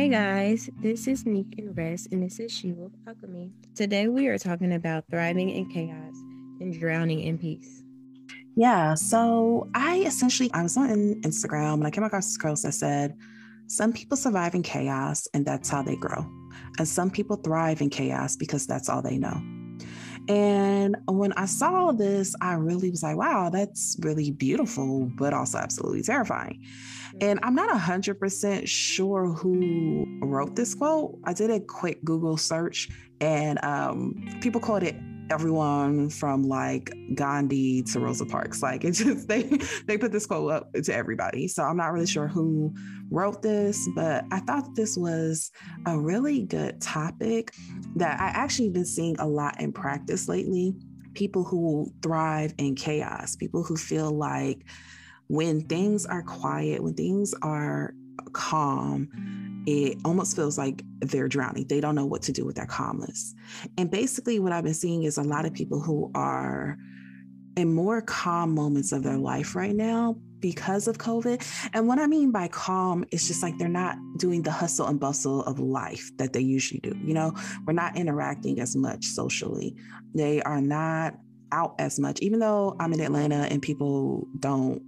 Hey guys, this is Neek and Rest, and this is She Wolf Alchemy. Today we are talking about thriving in chaos and drowning in peace. Yeah. So I was on Instagram and I came across this post that said, some people survive in chaos and that's how they grow. And some people thrive in chaos because that's all they know. And when I saw this, I really was like, wow, that's really beautiful, but also absolutely terrifying. And I'm not 100% sure who wrote this quote. I did a quick Google search and people called it everyone from like Gandhi to Rosa Parks. Like it just, they put this quote up to everybody. So I'm not really sure who wrote this, but I thought this was a really good topic that I actually been seeing a lot in practice lately. People who thrive in chaos, people who feel like when things are quiet, when things are calm, it almost feels like they're drowning. They don't know what to do with that calmness. And basically, what I've been seeing is a lot of people who are in more calm moments of their life right now because of COVID. And what I mean by calm is just like they're not doing the hustle and bustle of life that they usually do. You know, we're not interacting as much socially. They are not out as much, even though I'm in Atlanta and people don't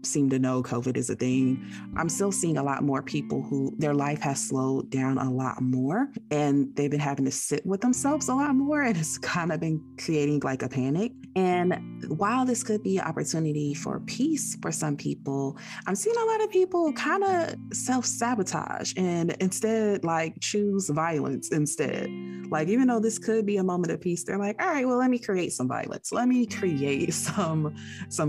seem to know COVID is a thing. I'm still seeing a lot more people who their life has slowed down a lot more and they've been having to sit with themselves a lot more. And it's kind of been creating like a panic. And while this could be an opportunity for peace for some people, I'm seeing a lot of people kind of self-sabotage and instead like choose violence instead. Like, even though this could be a moment of peace, they're like, all right, well, let me create some violence. Let me create some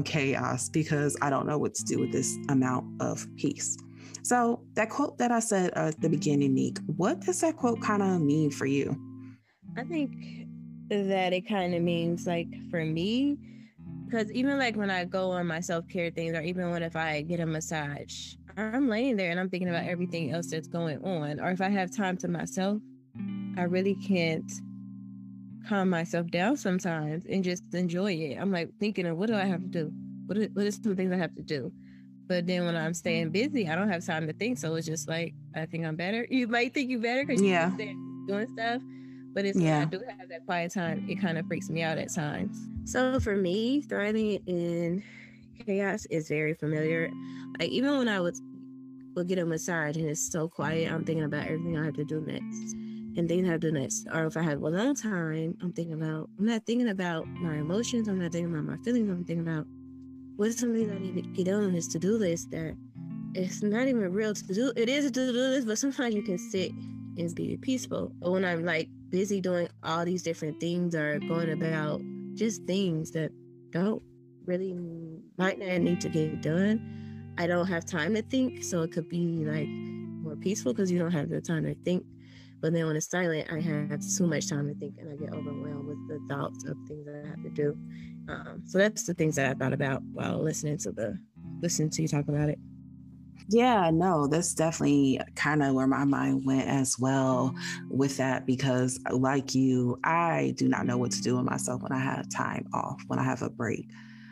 chaos because I don't know what to do with this amount of peace. So that quote that I said at the beginning, Neek, what does that quote kind of mean for you? I think that it kind of means like for me, because even like when I go on my self-care things, or even when if I get a massage, I'm laying there and I'm thinking about everything else that's going on. Or if I have time to myself, I really can't calm myself down sometimes and just enjoy it. I'm like thinking of what do I have to do? What is some things I have to do? But then when I'm staying busy, I don't have time to think. So it's just like, I think I'm better. You might think you're better because you're doing stuff. But it's when I do have that quiet time, it kind of freaks me out at times. So for me, thriving in chaos is very familiar. Like even when I would get a massage and it's so quiet, I'm thinking about everything I have to do next. And things I have to do next. Or if I have a long time, I'm not thinking about my emotions. I'm not thinking about my feelings. I'm thinking about what is something I need to get on this to-do list that it's not even real to do. It is a to-do list, but sometimes you can sit and be peaceful. But when I'm like busy doing all these different things or going about just things that don't really might not need to get done, I don't have time to think. So it could be like more peaceful because you don't have the time to think. But then when it's silent, I have too much time to think and I get overwhelmed with the thoughts of things that I have to do. So that's the things that I thought about while listening to you talk about it. Yeah, no, that's definitely kind of where my mind went as well with that, because like you, I do not know what to do with myself when I have time off, when I have a break.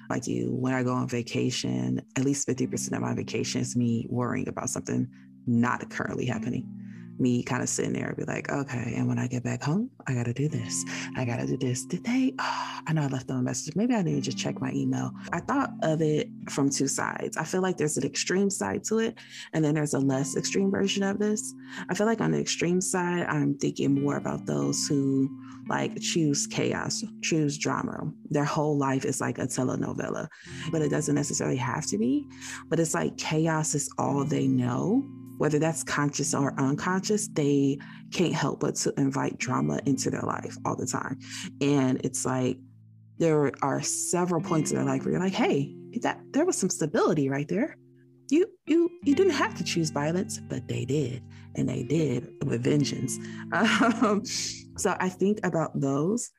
Like you, when I go on vacation, at least 50% of my vacation is me worrying about something not currently happening. Me kind of sitting there and be like, okay, and when I get back home, I got to do this. I got to do this. Did they? Oh, I know I left them a message. Maybe I need to just check my email. I thought of it from two sides. I feel like there's an extreme side to it, and then there's a less extreme version of this. I feel like on the extreme side, I'm thinking more about those who like choose chaos, choose drama. Their whole life is like a telenovela, but it doesn't necessarily have to be. But it's like chaos is all they know. Whether that's conscious or unconscious, they can't help but to invite drama into their life all the time. And it's like, there are several points in their life where you're like, hey, there was some stability right there. You didn't have to choose violence, but they did. And they did with vengeance. So I think about those.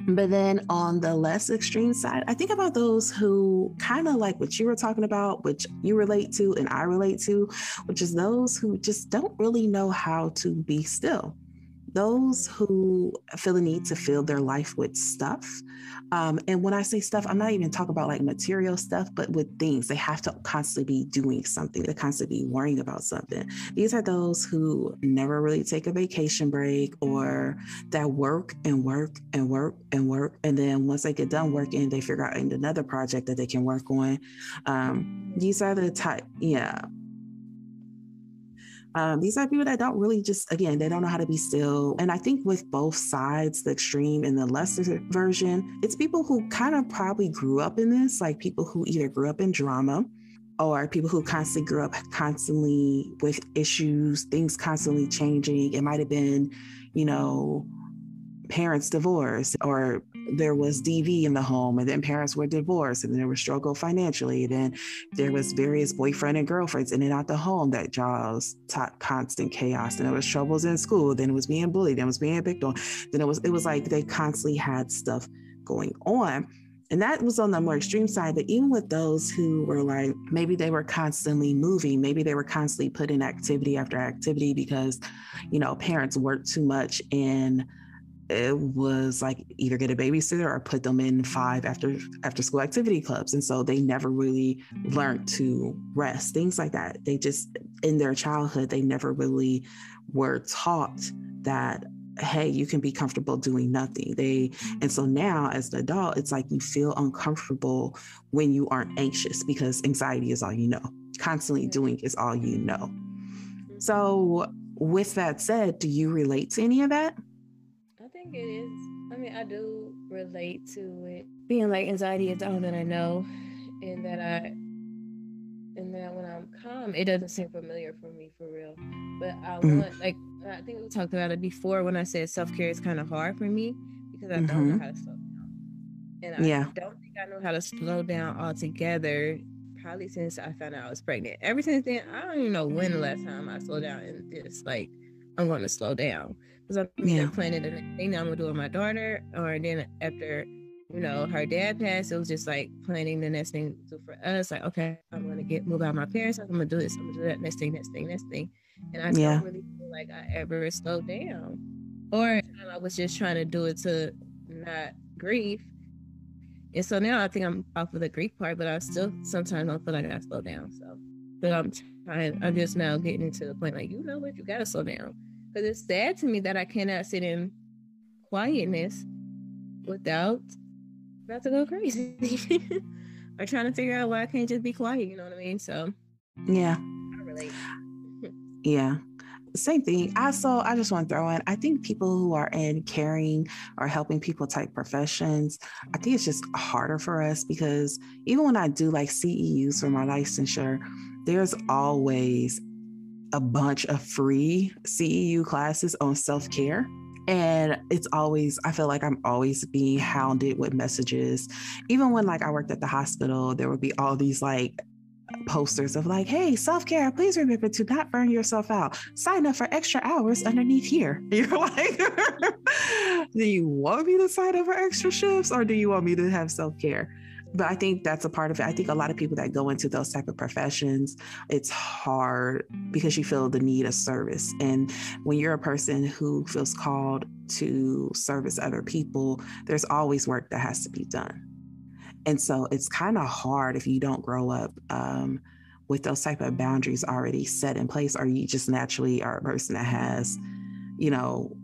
But then on the less extreme side, I think about those who kind of like what you were talking about, which you relate to and I relate to, which is those who just don't really know how to be still. those who feel the need to fill their life with stuff. And when I say stuff, I'm not even talking about like material stuff, but with things. They have to constantly be doing something. They constantly be worrying about something. These are those who never really take a vacation break, or that work and work and work and work. And then once they get done working, they figure out another project that they can work on. These are the type, yeah. These are people that don't really just, again, they don't know how to be still. And I think with both sides, the extreme and the lesser version, it's people who kind of probably grew up in this, like people who either grew up in drama, or people who constantly grew up constantly with issues, things constantly changing. It might have been, parents divorced, or there was DV in the home, and then parents were divorced, and then there was struggle financially. And then there was various boyfriend and girlfriends in and out the home that caused constant chaos. And there was troubles in school. Then it was being bullied. Then it was being picked on. Then it was like they constantly had stuff going on. And that was on the more extreme side. But even with those who were like, maybe they were constantly moving, maybe they were constantly put in activity after activity because, parents worked too much, and it was like either get a babysitter or put them in 5 after school activity clubs. And so they never really learned to rest, things like that. They just, in their childhood, they never really were taught that, hey, you can be comfortable doing nothing. And so now as an adult, it's like you feel uncomfortable when you aren't anxious, because anxiety is all you know. Constantly doing is all you know. So with that said, do you relate to any of that? I think it is. I mean, I do relate to it. Being like anxiety is all that I know, and that when I'm calm, it doesn't seem familiar for me for real. But I want, like, I think we talked about it before when I said self-care is kind of hard for me because I don't know how to slow down. And I don't think I know how to slow down altogether, probably since I found out I was pregnant. Ever since then, I don't even know when the last time I slowed down and just like, I'm going to slow down. Because I'm either planning the next thing that I'm going to do with my daughter, or then after, her dad passed, it was just like planning the next thing to do for us. Like, okay, I'm going to move out of my parents' house. I'm going to do this. I'm going to do that next thing. And I don't really feel like I ever slowed down. Or I was just trying to do it to not grieve. And so now I think I'm off of the grief part, but I still sometimes don't feel like I slow down. So, but I'm just now getting into the point like, you know what, you got to slow down. Because it's sad to me that I cannot sit in quietness without about to go crazy. Or trying to figure out why I can't just be quiet, you know what I mean? So, yeah. I relate. Yeah. Same thing. I just want to throw in, I think people who are in caring or helping people type professions, I think it's just harder for us because even when I do like CEUs for my licensure, there's always a bunch of free CEU classes on self-care. And it's always, I feel like I'm always being hounded with messages. Even when like I worked at the hospital, there would be all these like posters of like, hey, self-care, please remember to not burn yourself out. Sign up for extra hours underneath here. You're like, do you want me to sign up for extra shifts, or do you want me to have self-care? But I think that's a part of it. I think a lot of people that go into those type of professions, it's hard because you feel the need of service. And when you're a person who feels called to service other people, there's always work that has to be done. And so it's kind of hard if you don't grow up with those type of boundaries already set in place, or you just naturally are a person that has,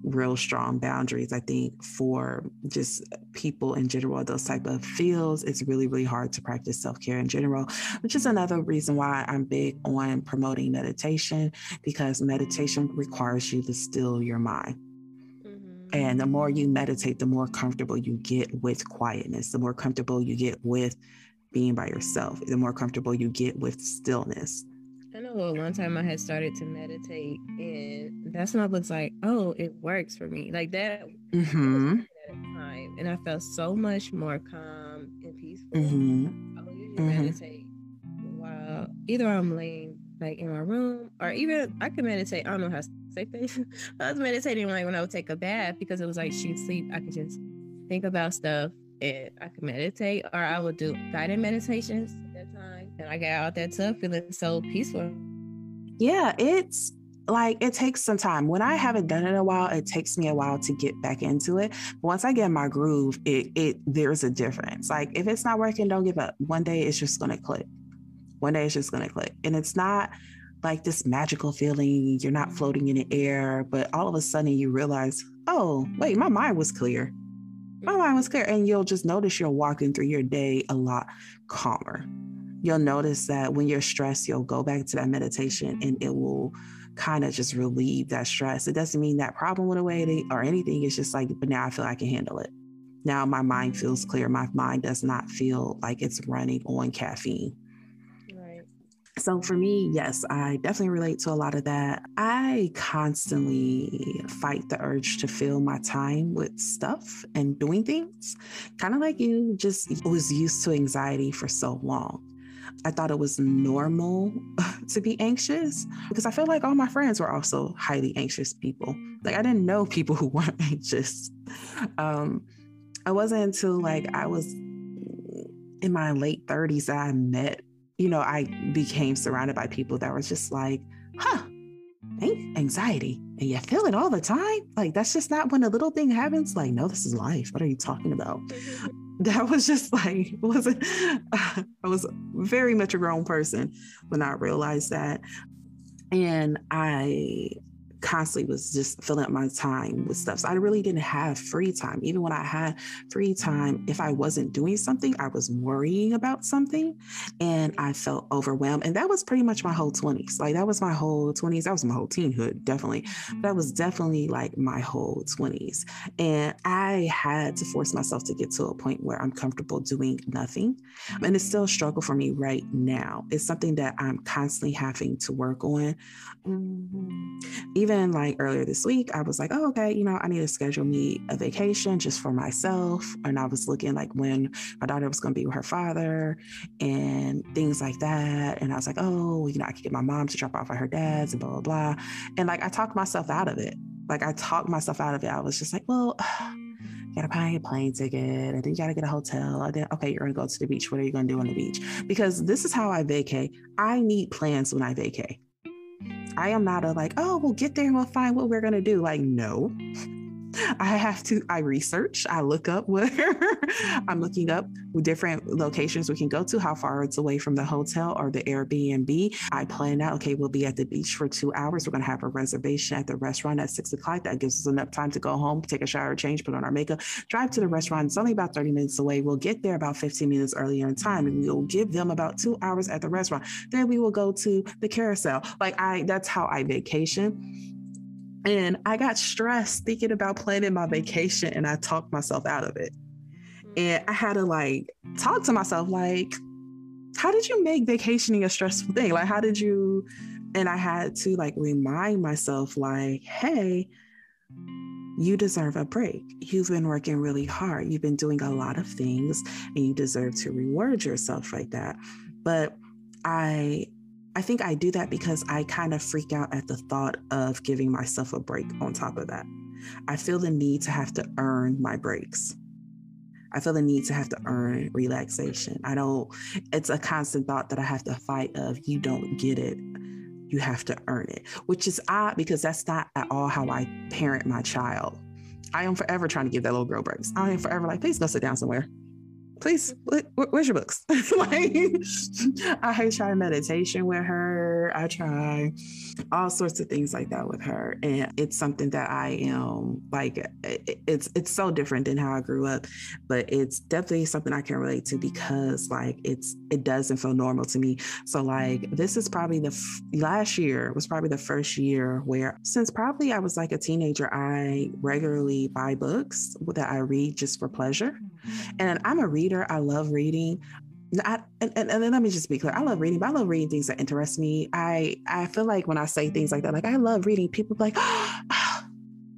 real strong boundaries. I think for just people in general, those type of fields, it's really, really hard to practice self-care in general, which is another reason why I'm big on promoting meditation, because meditation requires you to still your mind. And the more you meditate, the more comfortable you get with quietness, the more comfortable you get with being by yourself, the more comfortable you get with stillness. I know one time I had started to meditate, and that's when I was like, oh, it works for me. Like that at a time. And I felt so much more calm and peaceful. I will usually meditate while either I'm laying like in my room, or even I can meditate. I don't know how to say things. I was meditating like when I would take a bath, because it was like she'd sleep. I could just think about stuff and I could meditate, or I would do guided meditations at that time. And I got out that tub feeling so peaceful. Yeah, it's like it takes some time. When I haven't done it in a while, it takes me a while to get back into it. But once I get in my groove, it there's a difference. Like if it's not working, don't give up. One day it's just gonna click. One day it's just gonna click. And it's not like this magical feeling, you're not floating in the air, but all of a sudden you realize, oh, wait, my mind was clear. My mind was clear. And you'll just notice you're walking through your day a lot calmer. You'll notice that when you're stressed, you'll go back to that meditation and it will kind of just relieve that stress. It doesn't mean that problem went away or anything. It's just like, but now I feel I can handle it. Now my mind feels clear. My mind does not feel like it's running on caffeine. Right. So for me, yes, I definitely relate to a lot of that. I constantly fight the urge to fill my time with stuff and doing things. Kind of like you, just was used to anxiety for so long. I thought it was normal to be anxious because I feel like all my friends were also highly anxious people. Like I didn't know people who weren't anxious. I wasn't until like I was in my late 30s that I met, I became surrounded by people that were just like, anxiety and you feel it all the time. Like that's just not when a little thing happens. Like, no, this is life. What are you talking about? That was just like, I was very much a grown person when I realized that. And I constantly was just filling up my time with stuff. So I really didn't have free time. Even when I had free time, if I wasn't doing something, I was worrying about something and I felt overwhelmed. And that was pretty much my whole 20s. Like that was my whole 20s. That was my whole teenhood, definitely. But that was definitely like my whole 20s. And I had to force myself to get to a point where I'm comfortable doing nothing. And it's still a struggle for me right now. It's something that I'm constantly having to work on. Even like earlier this week, I was like, oh, okay, I need to schedule me a vacation just for myself. And I was looking like when my daughter was going to be with her father and things like that. And I was like, oh, I could get my mom to drop off at her dad's and blah, blah, blah. And like, I talked myself out of it. I was just like, well, you gotta buy a plane ticket and then you gotta get a hotel. And then, okay, you're gonna go to the beach. What are you gonna do on the beach? Because this is how I vacay. I need plans when I vacay. I am not we'll get there and we'll find what we're going to do. Like, no, I research, I look up I'm looking up different locations we can go to, how far it's away from the hotel or the Airbnb. I plan out, okay, we'll be at the beach for 2 hours. We're going to have a reservation at the restaurant at 6:00. That gives us enough time to go home, take a shower, change, put on our makeup, drive to the restaurant. It's only about 30 minutes away. We'll get there about 15 minutes earlier in time and we'll give them about 2 hours at the restaurant. Then we will go to the carousel. That's how I vacation. And I got stressed thinking about planning my vacation and I talked myself out of it. And I had to talk to myself, how did you make vacationing a stressful thing? How did you? And I had to remind myself hey, you deserve a break. You've been working really hard. You've been doing a lot of things and you deserve to reward yourself like that. But I think I do that because I kind of freak out at the thought of giving myself a break on top of that. I feel the need to have to earn my breaks. I feel the need to have to earn relaxation. It's a constant thought that I have to fight of, you don't get it. You have to earn it, which is odd because that's not at all how I parent my child. I am forever trying to give that little girl breaks. I am forever please go sit down somewhere. Please, where's your books? I try meditation with her. I try all sorts of things like that with her. And it's something that I am it's so different than how I grew up, but it's definitely something I can relate to because it doesn't feel normal to me. So this is probably last year was probably the first year where since probably I was a teenager, I regularly buy books that I read just for pleasure. And I'm a reader. I love reading. And let me just be clear. I love reading, but I love reading things that interest me. I feel like when I say things like that, I love reading, people be like, oh,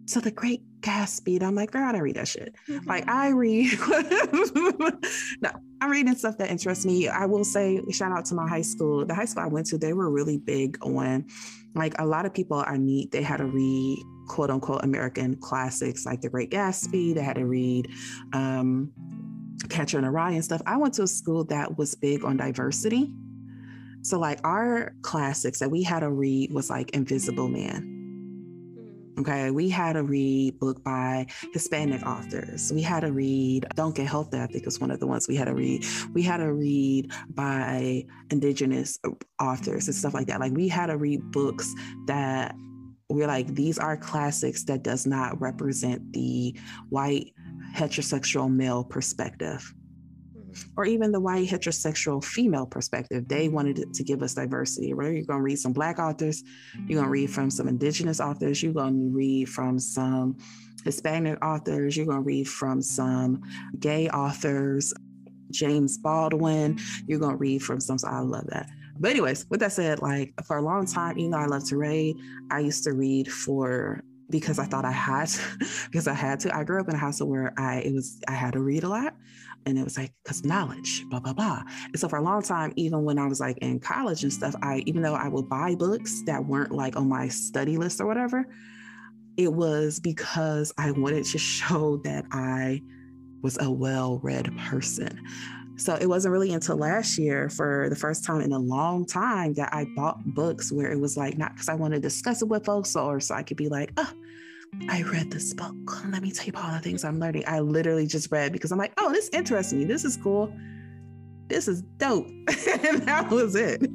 so The Great Gatsby. And I'm like, girl, I don't read that shit. I read, no, I'm reading stuff that interests me. I will say, shout out to my high school. The high school I went to, they were really big on, a lot of people are neat. They had to read quote unquote American classics like The Great Gatsby. They had to read Catcher in the Rye and stuff. I went to a school that was big on diversity. So like our classics that we had to read was like Invisible Man. Okay, we had to read book by Hispanic authors. We had to read Don't Get Healthy, I think was one of the ones we had to read. We had to read by Indigenous authors and stuff like that. Like we had to read books that we're like, these are classics that does not represent the white heterosexual male perspective. Or even the white heterosexual female perspective. They wanted to give us diversity. Right? You're going to read some Black authors, you're going to read from some Indigenous authors, you're going to read from some Hispanic authors, you're going to read from some gay authors, James Baldwin, you're going to read from some, so I love that. But anyways, with that said, like for a long time, even though I love to read, I used to read because I thought I had to, because I had to. I grew up in a house where I had to read a lot. And it was like, because knowledge, blah, blah, blah. And so for a long time, even when I was like in college and stuff, even though I would buy books that weren't like on my study list or whatever, it was because I wanted to show that I was a well-read person. So it wasn't really until last year, for the first time in a long time, that I bought books where it was like, not because I wanted to discuss it with folks or so I could be like, oh, I read this book. Let me tell you all the things I'm learning. I literally just read because I'm like, oh, this interests me. This is cool. This is dope. And that was it.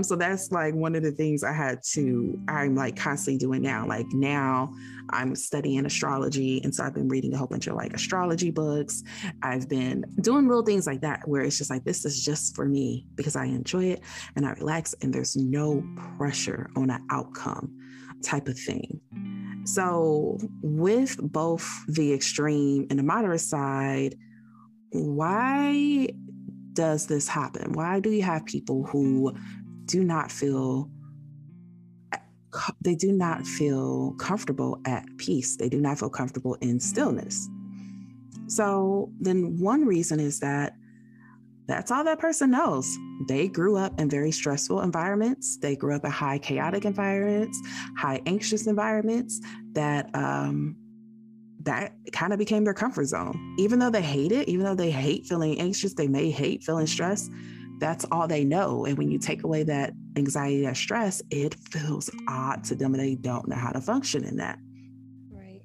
So that's like one of the things I'm like constantly doing now. Like now I'm studying astrology. And so I've been reading a whole bunch of like astrology books. I've been doing little things like that, where it's just like, this is just for me because I enjoy it and I relax and there's no pressure on an outcome type of thing. So with both the extreme and the moderate side, why does this happen? Why do you have people who do not feel comfortable at peace? They do not feel comfortable in stillness. So then one reason is that that's all that person knows. They grew up in very stressful environments. They grew up in high chaotic environments, high anxious environments that kind of became their comfort zone. Even though they hate it, even though they hate feeling anxious, they may hate feeling stressed, that's all they know. And when you take away that anxiety, that stress, it feels odd to them and they don't know how to function in that. Right.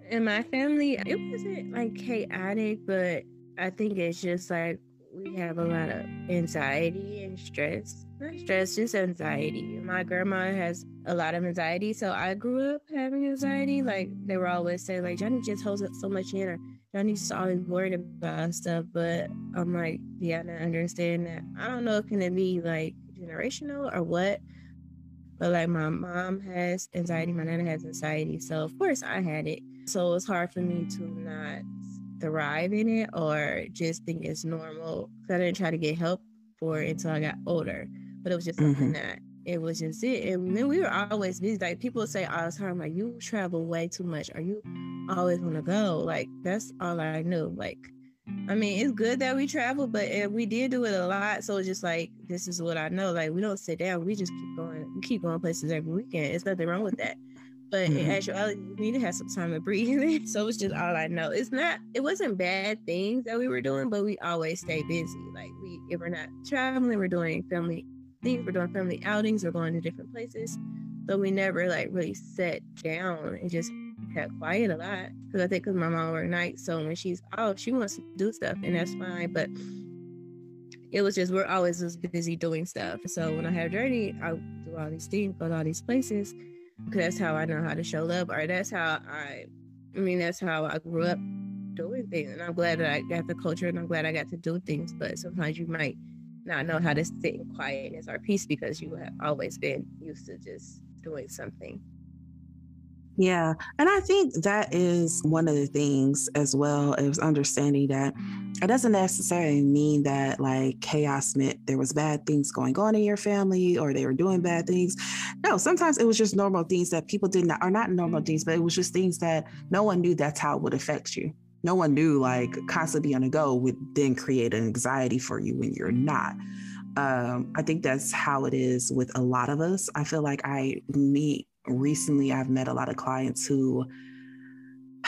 In my family, it wasn't like chaotic, but I think it's just like we have a lot of anxiety and stress. Not stress, just anxiety. My grandma has a lot of anxiety, so I grew up having anxiety. Like they were always saying, like, Johnny just holds up so much in, or Johnny's always worried about stuff. But I'm like, yeah, I understand that. I don't know if it can be like generational or what. But like my mom has anxiety, my nana has anxiety, so of course I had it. So it's hard for me to not thrive in it or just think it's normal. I didn't try to get help for it until I got older, but it was just something that it was just it. And then we were always busy. Like people say all the time, like, you travel way too much, or you always want to go. Like that's all I knew. Like, I mean, it's good that we travel, but we did do it a lot. So it's just like, this is what I know. Like we don't sit down. We just keep going. We keep going places every weekend. There's nothing wrong with that. But in actuality, you need to have some time to breathe. So it's just all I know. It wasn't bad things that we were doing, but we always stay busy. Like if we're not traveling, we're doing family things, we're doing family outings, we're going to different places. So we never like really sat down and just kept quiet a lot. Because I think my mom worked nights, so when she's off, she wants to do stuff, and that's fine. But it was just, we're always just busy doing stuff. So when I have a journey, I do all these things, go to all these places. Because that's how I know how to show love, or that's how I grew up doing things. And I'm glad that I got the culture, and I'm glad I got to do things. But sometimes you might not know how to sit in quietness or peace because you have always been used to just doing something. Yeah. And I think that is one of the things as well, is understanding that it doesn't necessarily mean that like chaos meant there was bad things going on in your family or they were doing bad things. No, sometimes it was just normal things that people are not normal things, but it was just things that no one knew that's how it would affect you. No one knew like constantly on the go would then create an anxiety for you when you're not. I think that's how it is with a lot of us. I feel like recently I've met a lot of clients who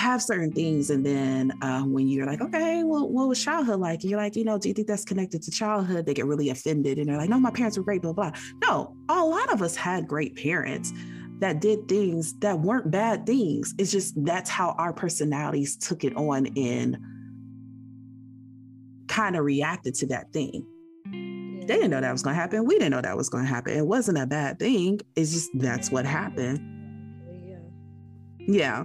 have certain things. And then when you're like, okay, well, what was childhood like? And you're like, do you think that's connected to childhood? They get really offended and they're like, no, my parents were great, blah, blah. No, a lot of us had great parents that did things that weren't bad things. It's just that's how our personalities took it on and kind of reacted to that thing. They didn't know that was going to happen. We didn't know that was going to happen. It wasn't a bad thing. It's just that's what happened. Yeah.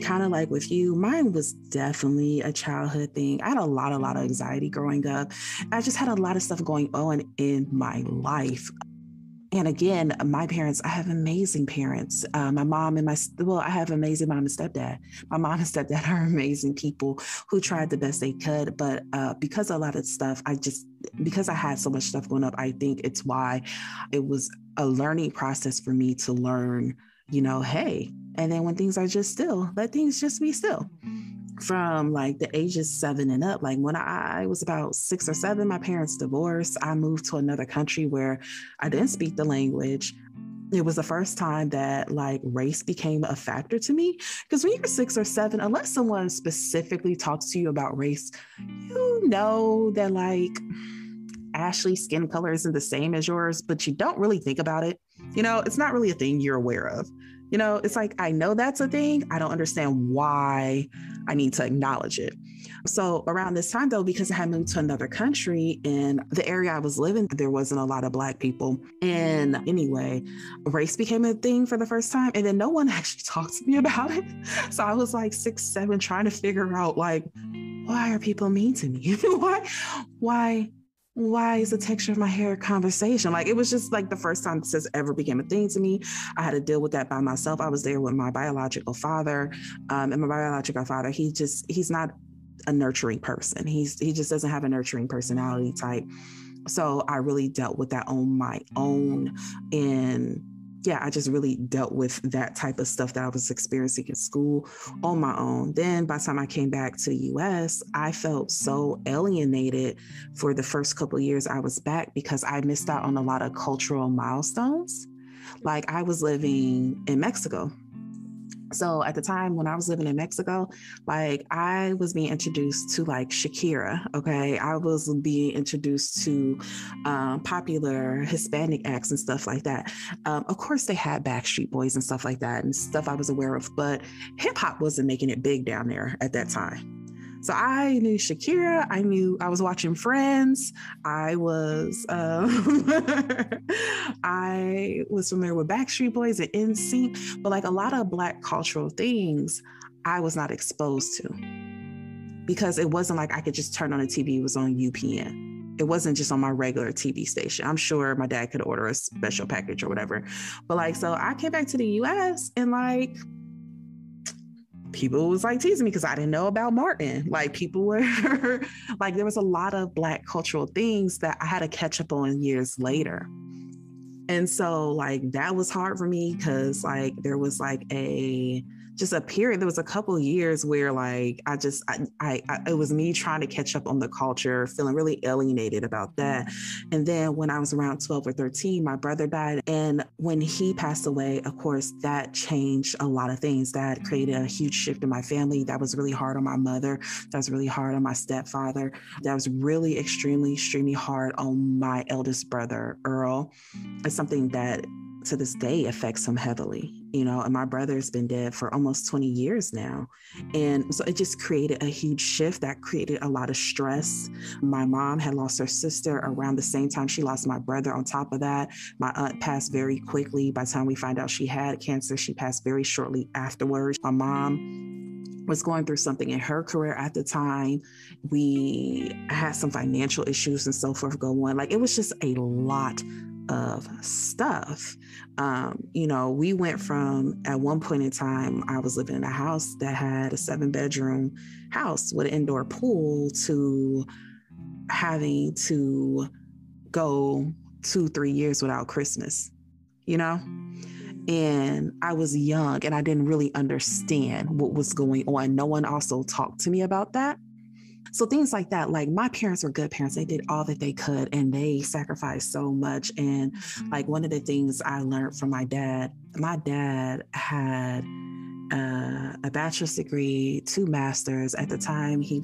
Kind of like with you, mine was definitely a childhood thing. I had a lot of anxiety growing up. I just had a lot of stuff going on in my life. And again, my parents, I have amazing parents. My mom and I have amazing mom and stepdad. My mom and stepdad are amazing people who tried the best they could. But because a lot of stuff, because I had so much stuff going up, I think it's why it was a learning process for me to learn, hey, and then when things are just still, let things just be still. From like the ages 7 and up, like when I was about 6 or 7, my parents divorced. I moved to another country where I didn't speak the language. It was the first time that like race became a factor to me. Because when you're 6 or 7, unless someone specifically talks to you about race, that like Ashley's skin color isn't the same as yours, but you don't really think about it. It's not really a thing you're aware of. It's like, I know that's a thing. I don't understand why I need to acknowledge it. So around this time, though, because I had moved to another country, in the area I was living, there wasn't a lot of Black people. And anyway, race became a thing for the first time. And then no one actually talked to me about it. So I was like 6, 7, trying to figure out, like, why are people mean to me? Why is the texture of my hair a conversation? Like, it was just like the first time this ever became a thing to me. I had to deal with that by myself. I was there with my biological father. And my biological father, he's not a nurturing person. He just doesn't have a nurturing personality type. So I really dealt with that on my own. And yeah, I just really dealt with that type of stuff that I was experiencing in school on my own. Then by the time I came back to the US, I felt so alienated for the first couple of years I was back because I missed out on a lot of cultural milestones. Like, I was living in Mexico. So at the time when I was living in Mexico, like, I was being introduced to like Shakira. Okay. I was being introduced to popular Hispanic acts and stuff like that. Of course they had Backstreet Boys and stuff like that and stuff I was aware of, but hip hop wasn't making it big down there at that time. So I knew Shakira. I was watching Friends. I was I was familiar with Backstreet Boys and NSYNC, but like a lot of Black cultural things, I was not exposed to because it wasn't like I could just turn on the TV. It was on UPN. It wasn't just on my regular TV station. I'm sure my dad could order a special package or whatever. But like, so I came back to the US and like, people was like teasing me because I didn't know about Martin. Like, people were like, there was a lot of Black cultural things that I had to catch up on years later. And so like, that was hard for me because like, there was like just a period. There was a couple of years where like, it was me trying to catch up on the culture, feeling really alienated about that. And then when I was around 12 or 13, my brother died. And when he passed away, of course, that changed a lot of things. That created a huge shift in my family. That was really hard on my mother. That was really hard on my stepfather. That was really extremely, extremely hard on my eldest brother, Earl. It's something that to this day affects him heavily, and my brother's been dead for almost 20 years now. And so it just created a huge shift that created a lot of stress. My mom had lost her sister around the same time she lost my brother. On top of that, my aunt passed very quickly. By the time we find out she had cancer, she passed very shortly afterwards. My mom was going through something in her career at the time. We had some financial issues and so forth go on. Like, it was just a lot of stuff. We went from, at one point in time, I was living in a house that had a 7-bedroom house with an indoor pool to having to go 2-3 years without Christmas, and I was young and I didn't really understand what was going on. No one also talked to me about that. So things like that, like, my parents were good parents. They did all that they could and they sacrificed so much. And like, one of the things I learned from my dad had a bachelor's degree, 2 masters. At the time, he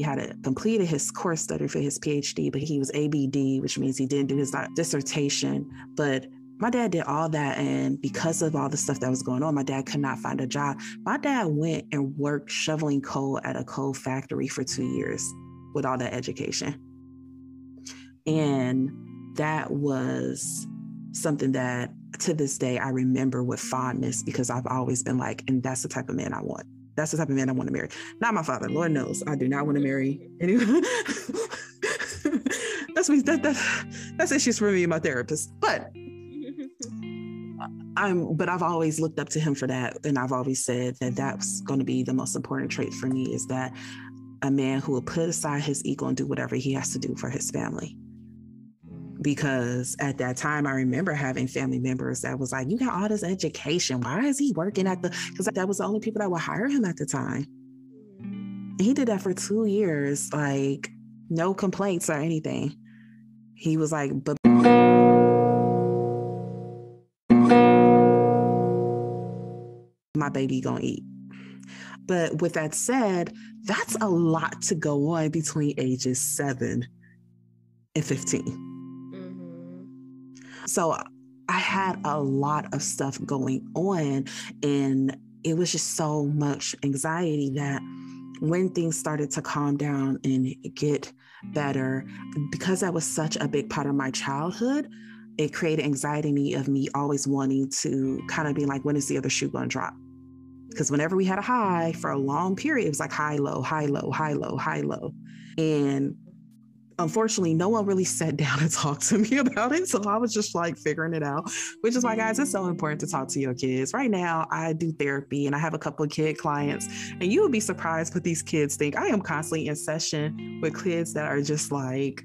had completed his course study for his PhD, but he was ABD, which means he didn't do his dissertation. But my dad did all that, and because of all the stuff that was going on, my dad could not find a job. My dad went and worked shoveling coal at a coal factory for 2 years with all that education. And that was something that to this day I remember with fondness, because I've always been like, and that's the type of man I want. That's the type of man I want to marry. Not my father. Lord knows I do not want to marry anyone. That's issues for me and my therapist. But I've always looked up to him for that. And I've always said that that's going to be the most important trait for me, is that a man who will put aside his ego and do whatever he has to do for his family. Because at that time, I remember having family members that was like, you got all this education. Why is he working because that was the only people that would hire him at the time. And he did that for 2 years, like no complaints or anything. He was like, but my baby gonna eat. But with that said, that's a lot to go on between ages 7 and 15. So I had a lot of stuff going on, and it was just so much anxiety that when things started to calm down and get better, because that was such a big part of my childhood, it created anxiety in me of me always wanting to kind of be like, when is the other shoe going to drop? Because whenever we had a high for a long period, it was like high, low, high, low, high, low, high, low. And unfortunately, no one really sat down and talked to me about it. So I was just like figuring it out, which is why, guys, it's so important to talk to your kids. Right now, I do therapy and I have a couple of kid clients, and you would be surprised what these kids think. I am constantly in session with kids that are just like,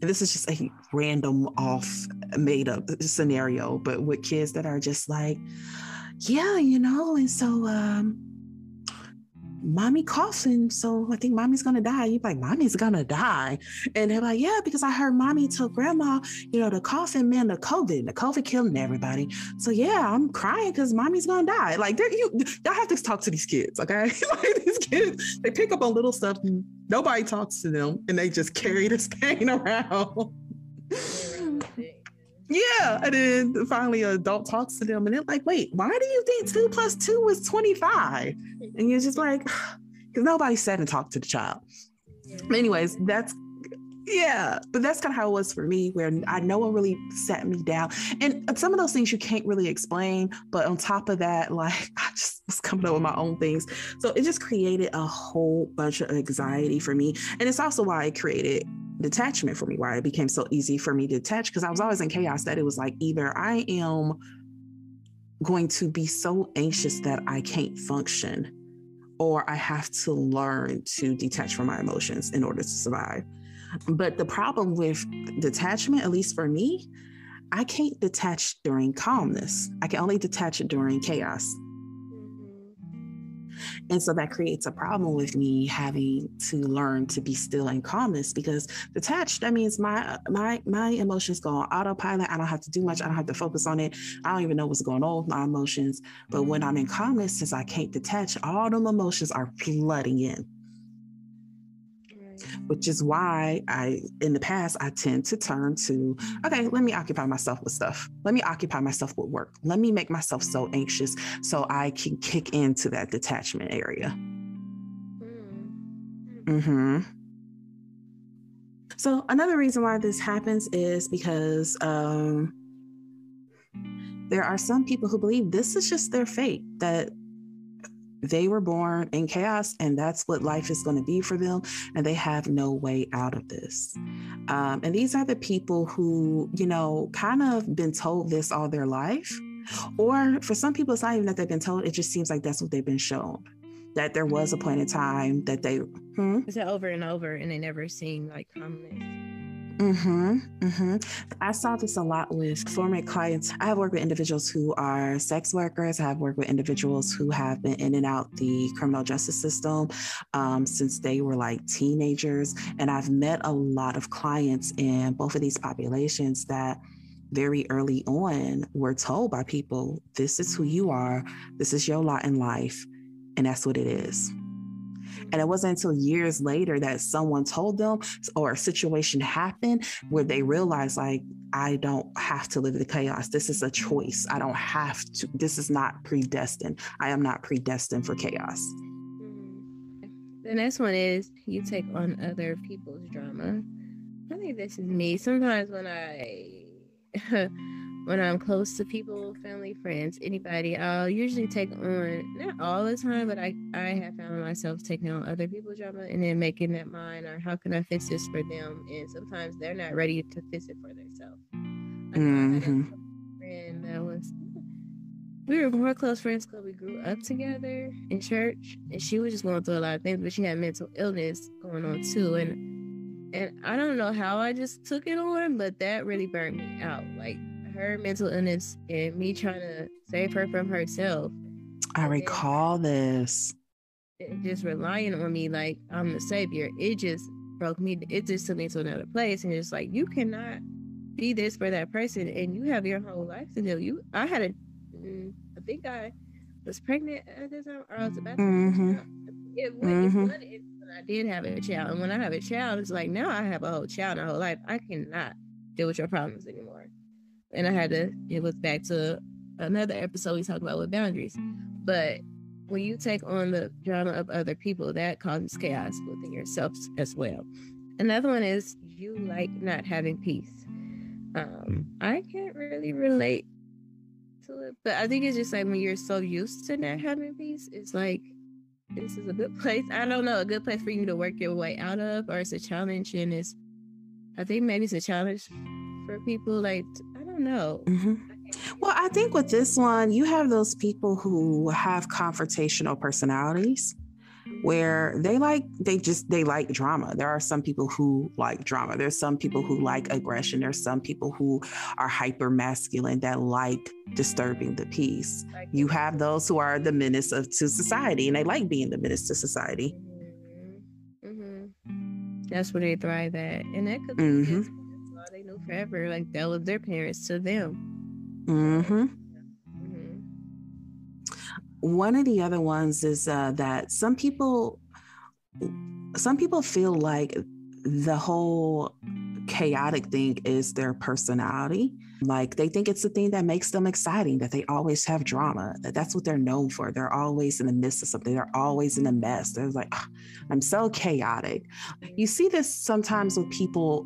and this is just a random off made up scenario, but with kids that are just like, yeah, and so, mommy coughing, so I think mommy's gonna die. You're like, mommy's gonna die? And they're like, yeah, because I heard mommy told grandma, the coughing meant the COVID killing everybody. So yeah, I'm crying because mommy's gonna die. Like, y'all have to talk to these kids, okay? Like, these kids, they pick up on little stuff, and nobody talks to them, and they just carry this pain around. Yeah, and then finally an adult talks to them, and they're like, wait, why do you think 2 + 2 is 25? And you're just like, because nobody sat and talked to the child. Anyways, but that's kind of how it was for me, where no one really sat me down. And some of those things you can't really explain, but on top of that, like, I just was coming up with my own things. So it just created a whole bunch of anxiety for me. And it's also why it created detachment for me, why it became so easy for me to detach, because I was always in chaos, that it was like, either I am going to be so anxious that I can't function, or I have to learn to detach from my emotions in order to survive. But the problem with detachment, at least for me, I can't detach during calmness. I can only detach it during chaos. And so that creates a problem with me having to learn to be still in calmness, because detached, that means my emotions go on autopilot. I don't have to do much. I don't have to focus on it. I don't even know what's going on with my emotions. But when I'm in calmness, since I can't detach, all them emotions are flooding in. Which is why in the past, I tend to turn to, okay, let me occupy myself with stuff. Let me occupy myself with work. Let me make myself so anxious so I can kick into that detachment area. So another reason why this happens is because there are some people who believe this is just their fate, that they were born in chaos and that's what life is going to be for them, and they have no way out of this. And these are the people who, kind of been told this all their life. Or for some people, it's not even that they've been told, it just seems like that's what they've been shown. That there was a point in time that they... It's over and over, and they never seem like calmness. I saw this a lot with former clients. I have worked with individuals who are sex workers. I have worked with individuals who have been in and out the criminal justice system since they were like teenagers. And I've met a lot of clients in both of these populations that very early on were told by people, this is who you are, this is your lot in life, and that's what it is. And it wasn't until years later that someone told them or a situation happened where they realized, like, I don't have to live in the chaos. This is a choice. I don't have to. This is not predestined. I am not predestined for chaos. The next one is you take on other people's drama. I think this is me. Sometimes when when I'm close to people, family, friends, anybody, I'll usually take on, not all the time, but I have found myself taking on other people's drama and then making that mine, or how can I fix this for them? And sometimes they're not ready to fix it for themselves. Like I had a friend that we were more close friends because we grew up together in church, and she was just going through a lot of things, but she had mental illness going on too. And I don't know how I just took it on, but that really burned me out. Like her mental illness and me trying to save her from herself. I recall this. Just relying on me like I'm the savior. It just broke me. It just took me to another place. And it's like, you cannot be this for that person, and you have your whole life to do. I think I was pregnant at this time, or I was about to have a child. I did have a child, and when I have a child, it's like, now I have a whole child and a whole life. I cannot deal with your problems anymore. And I had to, it was back to another episode we talked about with boundaries. But when you take on the drama of other people, that causes chaos within yourself as well. Another one is you like not having peace. I can't really relate to it, but I think it's just like when you're so used to not having peace, it's like, this is a good place. I don't know, a good place for you to work your way out of, or it's a challenge, and I think maybe it's a challenge for people. Like, I don't know. Well, I think with this one, you have those people who have confrontational personalities where they like drama. There are some people who like drama. There's some people who like aggression. There's some people who are hyper masculine that like disturbing the peace. You have those who are the menace to society, and they like being the menace to society. That's where they thrive at. And that could be that's all they knew forever. Like, that was their parents to them. One of the other ones is that some people feel like the whole chaotic thing is their personality. Like, they think it's the thing that makes them exciting, that they always have drama, that's what they're known for. They're always in the midst of something. They're always in a mess. They're like, oh, I'm so chaotic. You see this sometimes with people.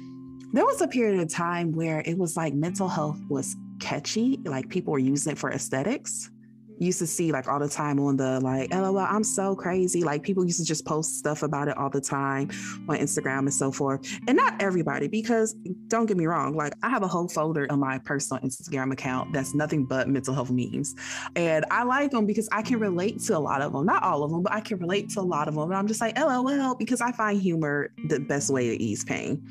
There was a period of time where it was like mental health was catchy. Like, people were using it for aesthetics. Used to see like all the time on the like, LOL, I'm so crazy. Like, people used to just post stuff about it all the time on Instagram and so forth. And not everybody, because don't get me wrong, like, I have a whole folder on my personal Instagram account that's nothing but mental health memes. And I like them because I can relate to a lot of them. Not all of them, but I can relate to a lot of them. And I'm just like, LOL, because I find humor the best way to ease pain.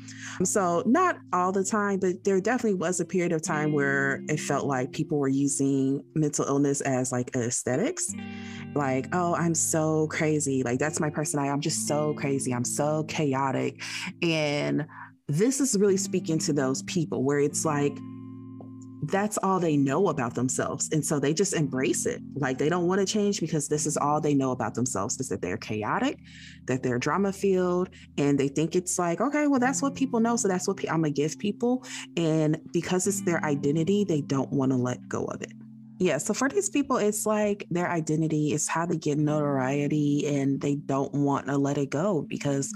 So not all the time, but there definitely was a period of time where it felt like people were using mental illness as like aesthetics. Like, oh, I'm so crazy. Like, that's my personality. I'm just so crazy. I'm so chaotic. And this is really speaking to those people where it's like, that's all they know about themselves. And so they just embrace it. Like, they don't want to change because this is all they know about themselves, is that they're chaotic, that they're drama filled. And they think it's like, okay, well, that's what people know. So that's what I'm going to give people. And because it's their identity, they don't want to let go of it. Yeah, so for these people, it's like their identity is how they get notoriety, and they don't want to let it go because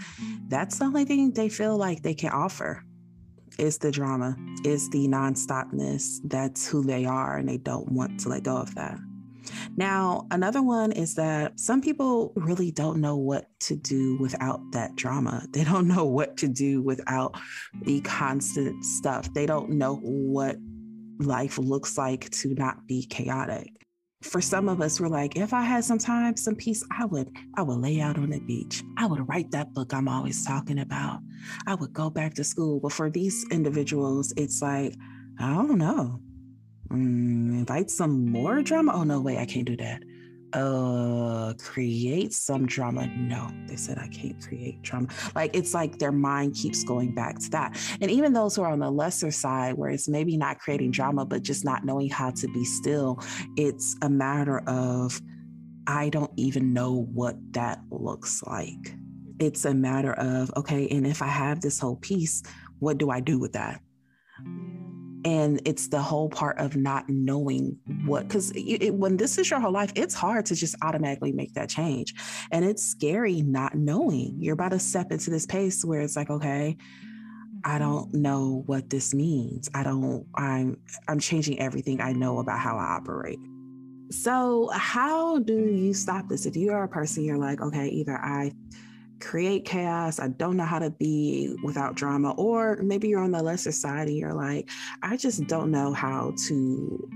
that's the only thing they feel like they can offer. Is the drama, is the nonstopness. That's who they are, and they don't want to let go of that. Now, another one is that some people really don't know what to do without that drama. They don't know what to do without the constant stuff. They don't know what life looks like to not be chaotic. For some of us, we're like, if I had some time, some peace, I would lay out on the beach. I would write that book I'm always talking about. I would go back to school. But for these individuals, it's like, I don't know. Invite some more drama? Oh, no, wait, I can't do that. create some drama. No, they said I can't create drama. Like, it's like their mind keeps going back to that. And even those who are on the lesser side, where it's maybe not creating drama, but just not knowing how to be still, it's a matter of, I don't even know what that looks like. It's a matter of, okay, and if I have this whole piece, what do I do with that? And it's the whole part of not knowing what, because when this is your whole life, it's hard to just automatically make that change. And it's scary not knowing. You're about to step into this pace where it's like, okay, I don't know what this means. I'm changing everything I know about how I operate. So how do you stop this? If you are a person, you're like, okay, either I create chaos, I don't know how to be without drama, or maybe you're on the lesser side and you're like, I just don't know how to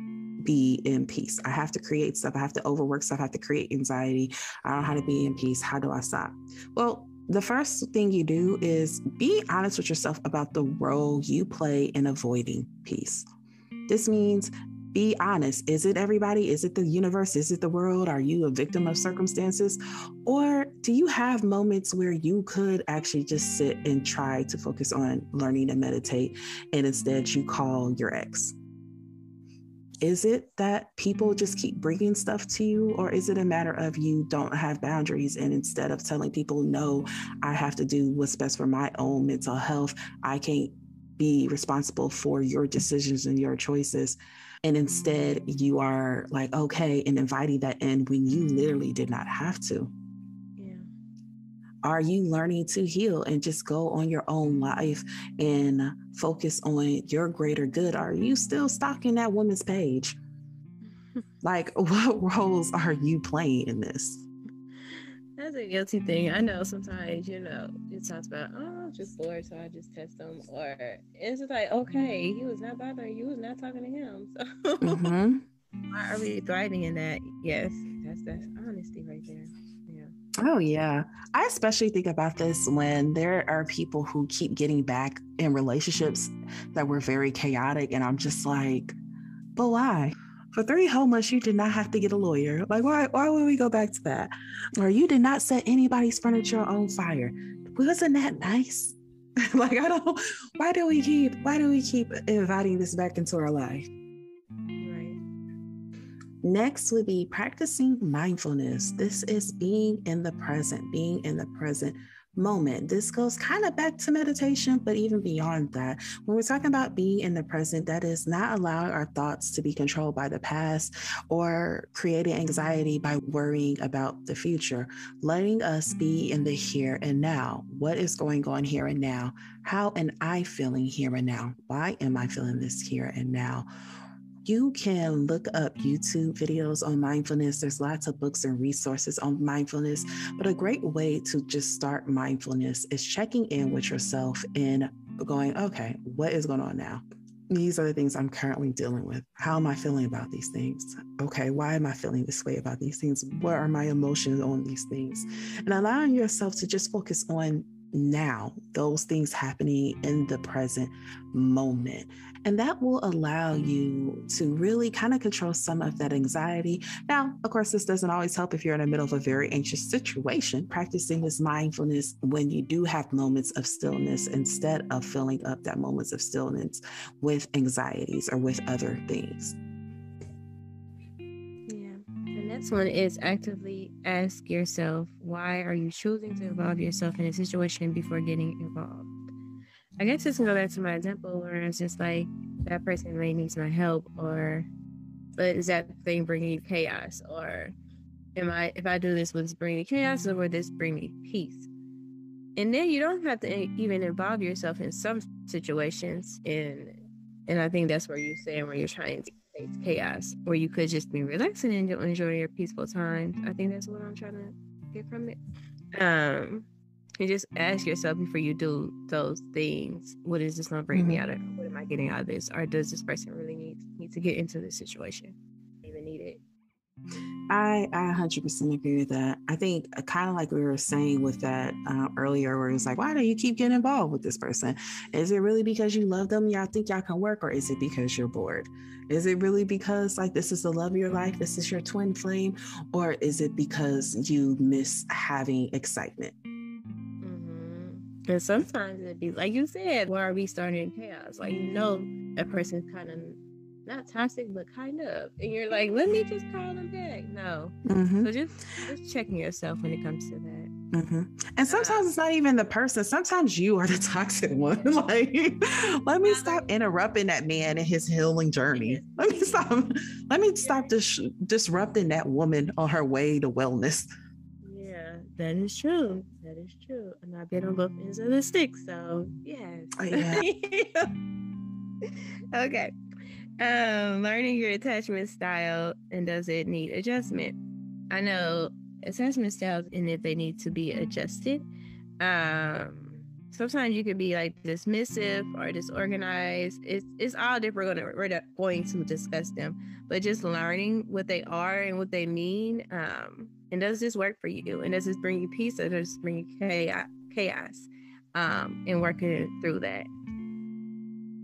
be in peace. I have to create stuff. I have to overwork stuff. I have to create anxiety. I don't know how to be in peace. How do I stop? Well, the first thing you do is be honest with yourself about the role you play in avoiding peace. This means be honest. Is it everybody? Is it the universe? Is it the world? Are you a victim of circumstances? Or do you have moments where you could actually just sit and try to focus on learning and meditate, and instead you call your ex? Is it that people just keep bringing stuff to you? Or is it a matter of you don't have boundaries, and instead of telling people, no, I have to do what's best for my own mental health, I can't be responsible for your decisions and your choices. And instead you are like, okay, and inviting that in when you literally did not have to. Yeah. Are you learning to heal and just go on your own life and focus on your greater good? Are you still stalking that woman's page? Like, what roles are you playing in this? That's a guilty thing. I know sometimes, it talks about, oh, I'm just bored, so I just text them. Or it's just like, okay, he was not bothering you, was not talking to him. So why are we thriving in that? Yes, that's honesty right there. Yeah. Oh, yeah. I especially think about this when there are people who keep getting back in relationships that were very chaotic. And I'm just like, but why? For 3 whole months, you did not have to get a lawyer. Like, why would we go back to that? Or you did not set anybody's furniture on fire. Wasn't that nice? Like, why do we keep inviting this back into our life? Right. Next would be practicing mindfulness. This is being in the present moment. This goes kind of back to meditation, but even beyond that, when we're talking about being in the present, that is not allowing our thoughts to be controlled by the past or creating anxiety by worrying about the future. Letting us be in the here and now. What is going on here and now? How am I feeling here and now? Why am I feeling this here and now? You can look up YouTube videos on mindfulness. There's lots of books and resources on mindfulness, but a great way to just start mindfulness is checking in with yourself and going, okay, what is going on now? These are the things I'm currently dealing with. How am I feeling about these things? Okay, why am I feeling this way about these things? What are my emotions on these things? And allowing yourself to just focus on now, those things happening in the present moment. And that will allow you to really kind of control some of that anxiety. Now, of course, this doesn't always help if you're in the middle of a very anxious situation. Practicing this mindfulness when you do have moments of stillness instead of filling up that moments of stillness with anxieties or with other things. The next one is actively ask yourself, why are you choosing to involve yourself in a situation before getting involved? I guess this can go back to my example where it's just like, that person may need my help, but is that thing bringing you chaos? Or if I do this, will this bring me chaos, or will this bring me peace? And then you don't have to even involve yourself in some situations. And I think that's where you're saying, where you're trying to face chaos, where you could just be relaxing and enjoy your peaceful time. I think that's what I'm trying to get from it. And just ask yourself before you do those things, what is this going to bring me out of? What am I getting out of this? Or does this person really need to get into this situation? Even need it? I 100% agree with that. I think kind of like we were saying with that earlier, where it was like, why do you keep getting involved with this person? Is it really because you love them? Y'all think y'all can work, or is it because you're bored? Is it really because like this is the love of your life? This is your twin flame, or is it because you miss having excitement? And sometimes it'd be like you said, why are we starting chaos? Like, a person's kind of not toxic, but kind of, and you're like, let me just call them back. No, so just checking yourself when it comes to that. And sometimes it's not even the person. Sometimes you are the toxic one. Like, let me stop interrupting that man in his healing journey. Let me stop disrupting that woman on her way to wellness. Yeah, that is true. That is true. And I've been on both ends of the stick, so yes. Yeah. Okay. Learning your attachment style, and does it need adjustment? I know attachment styles, and if they need to be adjusted. Sometimes you could be like dismissive or disorganized. It's all different. We're going to discuss them, but just learning what they are and what they mean. And does this work for you? And does this bring you peace, or does this bring you chaos? And working through that.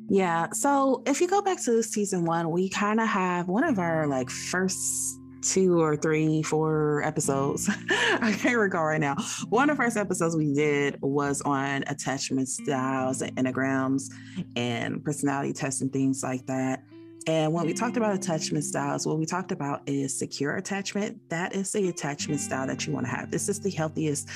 Yeah. So if you go back to season 1, we kind of have one of our like first 2 or 3, 4 episodes. I can't recall right now. One of the first episodes we did was on attachment styles and enneagrams and personality tests and things like that. And when we talked about attachment styles, what we talked about is secure attachment. That is the attachment style that you want to have. This is the healthiest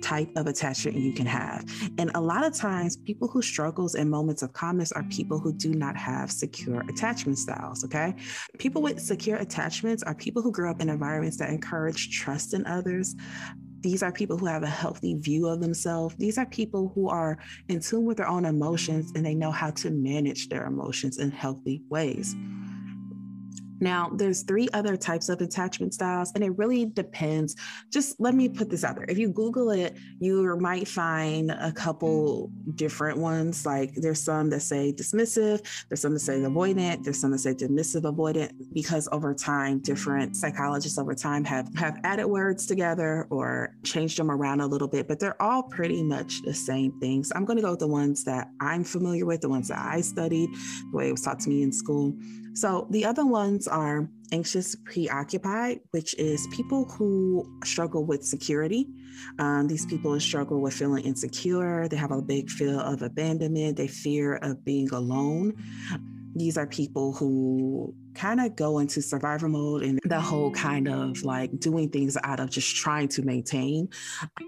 type of attachment you can have. And a lot of times people who struggles in moments of calmness are people who do not have secure attachment styles. Okay. People with secure attachments are people who grew up in environments that encourage trust in others. These are people who have a healthy view of themselves. These are people who are in tune with their own emotions, and they know how to manage their emotions in healthy ways. Now, there's 3 other types of attachment styles, and it really depends. Just let me put this out there. If you Google it, you might find a couple different ones. Like there's some that say dismissive, there's some that say avoidant, there's some that say dismissive avoidant, because over time, different psychologists over time have added words together or changed them around a little bit, but they're all pretty much the same thing. So I'm going to go with the ones that I'm familiar with, the ones that I studied, the way it was taught to me in school. So the other ones are anxious preoccupied, which is people who struggle with security. These people struggle with feeling insecure. They have a big fear of abandonment. They fear of being alone. These are people who kind of go into survival mode and the whole kind of like doing things out of just trying to maintain.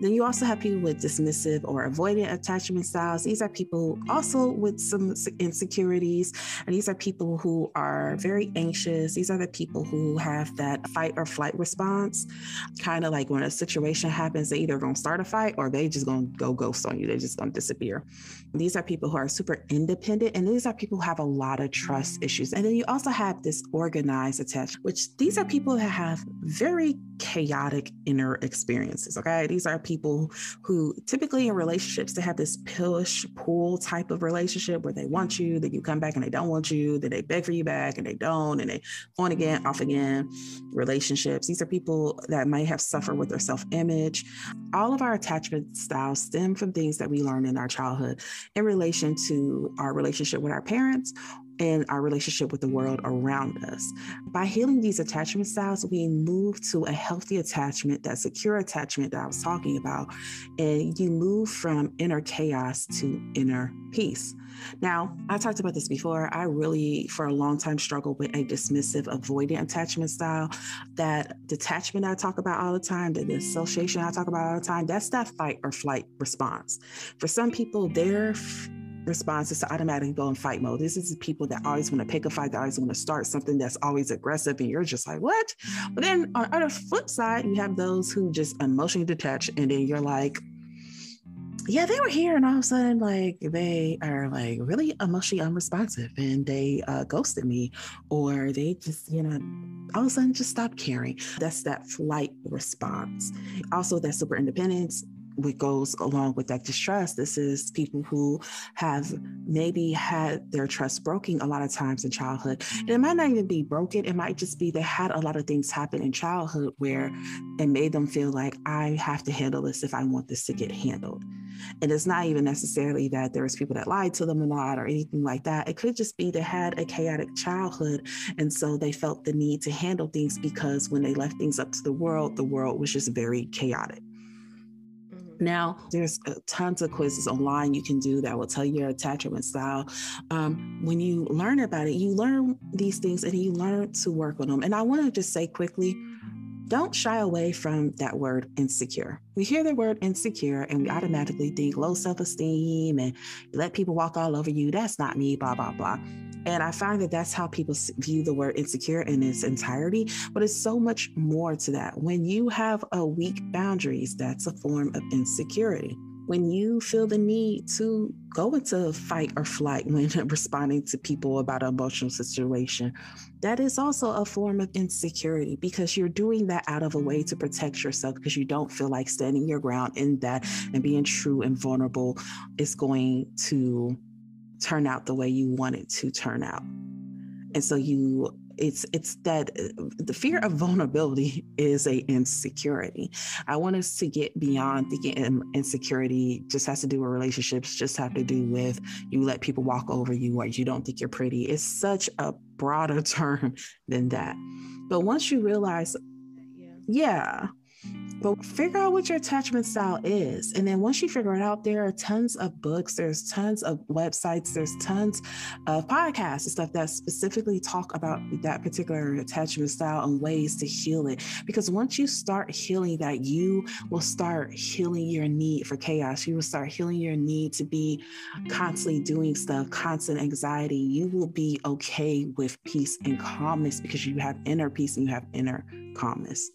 Then you also have people with dismissive or avoidant attachment styles. These are people also with some insecurities, and these are people who are very anxious. These are the people who have that fight or flight response. Kind of like when a situation happens, they either gonna start a fight or they just gonna go ghost on you. They're just gonna disappear. These are people who are super independent, and these are people who have a lot of trust issues. And then you also have disorganized attachment, which these are people that have very chaotic inner experiences. Okay. These are people who typically in relationships, they have this push pull type of relationship where they want you, then you come back and they don't want you, then they beg for you back and they don't, and they on again, off again relationships. These are people that might have suffered with their self-image. All of our attachment styles stem from things that we learned in our childhood in relation to our relationship with our parents and our relationship with the world around us. By healing these attachment styles, we move to a healthy attachment, that secure attachment that I was talking about, and you move from inner chaos to inner peace. Now, I talked about this before. I really, for a long time, struggled with a dismissive, avoidant attachment style. That detachment I talk about all the time, the dissociation I talk about all the time, that's that fight or flight response. For some people, their response is to automatically go in fight mode. This is the people that always want to pick a fight, that always want to start something that's always aggressive, and you're just like, what? But then on the flip side, you have those who just emotionally detach, and then you're like, yeah, they were here, and all of a sudden, like, they are like really emotionally unresponsive, and they ghosted me, or they just, all of a sudden just stopped caring. That's that flight response. Also, that super independence. what goes along with that distrust. This is people who have maybe had their trust broken a lot of times in childhood. And it might not even be broken. It might just be they had a lot of things happen in childhood where it made them feel like I have to handle this if I want this to get handled. And it's not even necessarily that there's people that lied to them a lot or anything like that. It could just be they had a chaotic childhood. And so they felt the need to handle things because when they left things up to the world was just very chaotic. Now, there's tons of quizzes online you can do that will tell you your attachment style. When you learn about it, you learn these things and you learn to work on them. And I want to just say quickly, don't shy away from that word insecure. We hear the word insecure and we automatically think low self-esteem and you let people walk all over you. That's not me, blah, blah, blah. And I find that that's how people view the word insecure in its entirety, but it's so much more to that. When you have a weak boundaries, that's a form of insecurity. When you feel the need to go into fight or flight when responding to people about an emotional situation, that is also a form of insecurity because you're doing that out of a way to protect yourself because you don't feel like standing your ground in that and being true and vulnerable is going to turn out the way you want it to turn out. And so it's that the fear of vulnerability is a insecurity. I want us to get beyond thinking insecurity just has to do with relationships, just have to do with you let people walk over you or you don't think you're pretty. It's such a broader term than that. But once you realize, but figure out what your attachment style is. And then once you figure it out, there are tons of books, there's tons of websites, there's tons of podcasts and stuff that specifically talk about that particular attachment style and ways to heal it. Because once you start healing that, you will start healing your need for chaos. You will start healing your need to be constantly doing stuff, constant anxiety. You will be okay with peace and calmness because you have inner peace and you have inner calmness.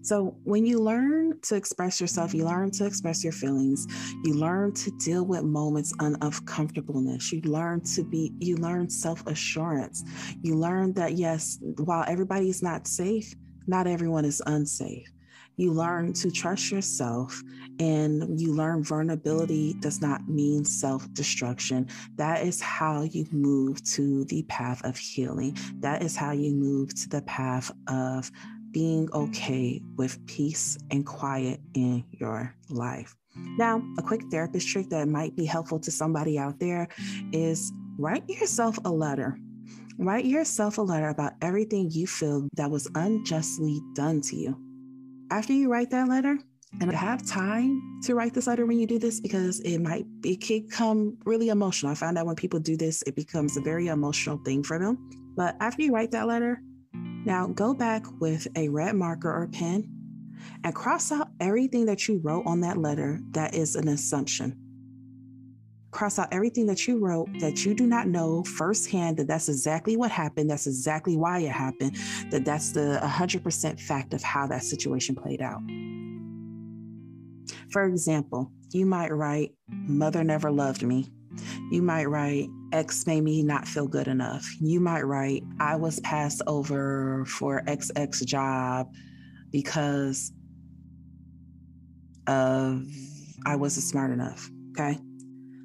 So when you learn to express yourself, you learn to express your feelings, you learn to deal with moments of uncomfortableness, you learn self-assurance, you learn that yes, while everybody is not safe, not everyone is unsafe. You learn to trust yourself and you learn vulnerability does not mean self-destruction. That is how you move to the path of healing. That is how you move to the path of being okay with peace and quiet in your life. Now, a quick therapist trick that might be helpful to somebody out there is write yourself a letter. Write yourself a letter about everything you feel that was unjustly done to you. After you write that letter, and have time to write this letter when you do this because it can become really emotional. I found out when people do this, it becomes a very emotional thing for them. But after you write that letter, now go back with a red marker or pen and cross out everything that you wrote on that letter that is an assumption. Cross out everything that you wrote that you do not know firsthand that that's exactly what happened, that's exactly why it happened, that's the 100% fact of how that situation played out. For example, you might write, mother never loved me. You might write, X made me not feel good enough. You might write, I was passed over for XX job because I wasn't smart enough. Okay.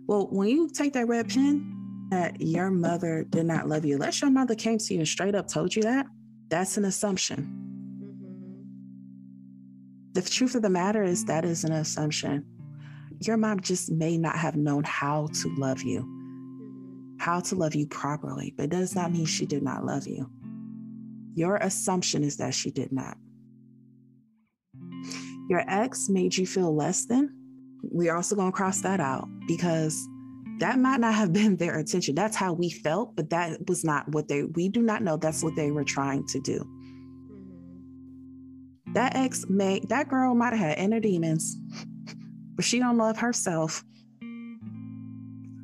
Well, when you take that red pen that your mother did not love you, unless your mother came to you and straight up told you that, that's an assumption. The truth of the matter is that is an assumption. Your mom just may not have known how to love you properly, but it does not mean she did not love you. Your assumption is that she did not. Your ex made you feel less than. We're also going to cross that out because that might not have been their intention. That's how we felt, but that was not what we do not know that's what they were trying to do. That girl might have had inner demons, but she don't love herself.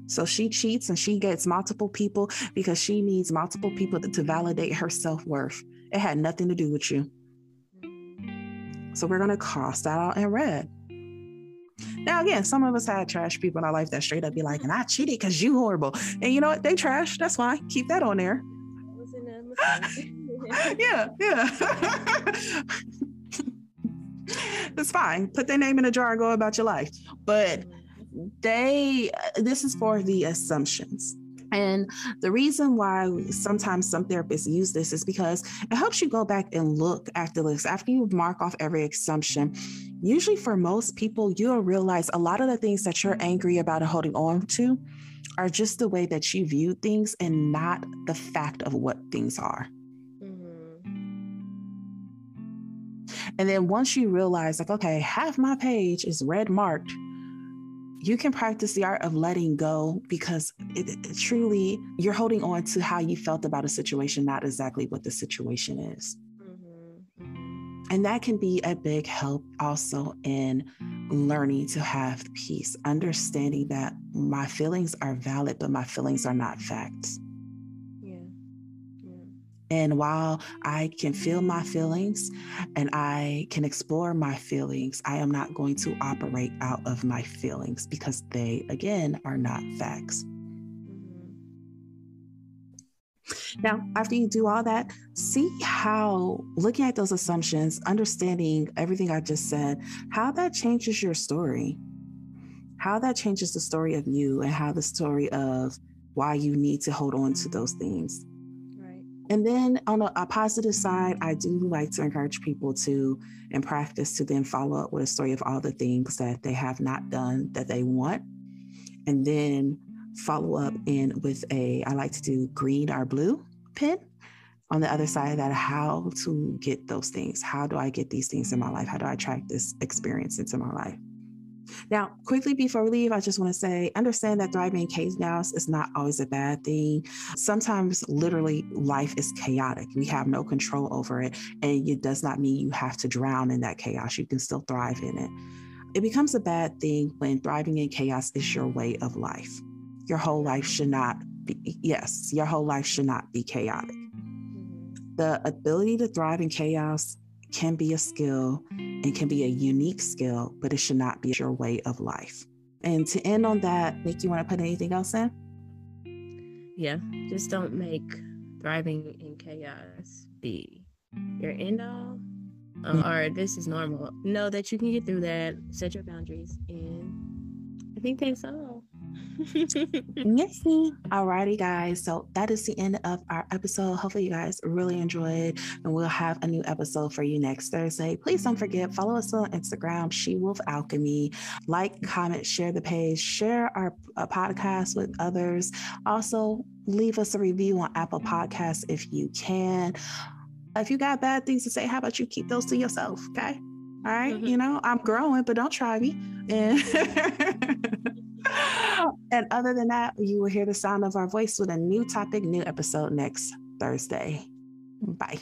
So she cheats and she gets multiple people because she needs multiple people to validate her self-worth. It had nothing to do with you. So we're going to cross that out in red. Now, again, some of us had trash people in our life that straight up be like, and I cheated because you horrible. And you know what? They trash. That's fine. Keep that on there. Yeah. It's fine. Put their name in a jar and go about your life. But this is for the assumptions. And the reason why sometimes some therapists use this is because it helps you go back and look at the list. After you mark off every assumption, usually for most people, you'll realize a lot of the things that you're angry about and holding on to are just the way that you view things and not the fact of what things are. And then once you realize, like, okay, half my page is red marked, you can practice the art of letting go, because it truly, you're holding on to how you felt about a situation, not exactly what the situation is. And that can be a big help also in learning to have peace, understanding that my feelings are valid, but my feelings are not facts. And while I can feel my feelings and I can explore my feelings, I am not going to operate out of my feelings, because they, again, are not facts. Now, after you do all that, see how looking at those assumptions, understanding everything I just said, how that changes your story, how that changes the story of you and how the story of why you need to hold on to those things. And then on a positive side, I do like to encourage people to, in practice, to then follow up with a story of all the things that they have not done that they want. And then follow up in with I like to do green or blue pen on the other side of that, how to get those things. How do I get these things in my life? How do I attract this experience into my life? Now, quickly before we leave, I just want to say, understand that thriving in chaos is not always a bad thing. Sometimes literally life is chaotic. We have no control over it. And it does not mean you have to drown in that chaos. You can still thrive in it. It becomes a bad thing when thriving in chaos is your way of life. Your whole life should not be, your whole life should not be chaotic. The ability to thrive in chaos can be a skill and can be a unique skill, but it should not be your way of life. And to end on that, Nick, you want to put anything else in? Yeah, just don't make thriving in chaos be your end all, or this is normal. Know that you can get through that, set your boundaries, and I think that's all. Yes. Alrighty, guys. So that is the end of our episode. Hopefully you guys really enjoyed, and we'll have a new episode for you next Thursday. Please don't forget, follow us on Instagram, She Wolf Alchemy. Like, comment, share the page, share our podcast with others. Also, leave us a review on Apple Podcasts if you can. If you got bad things to say, how about you keep those to yourself? Okay. All right. You know, I'm growing, but don't try me. And other than that, you will hear the sound of our voice with a new topic, new episode next Thursday. Bye.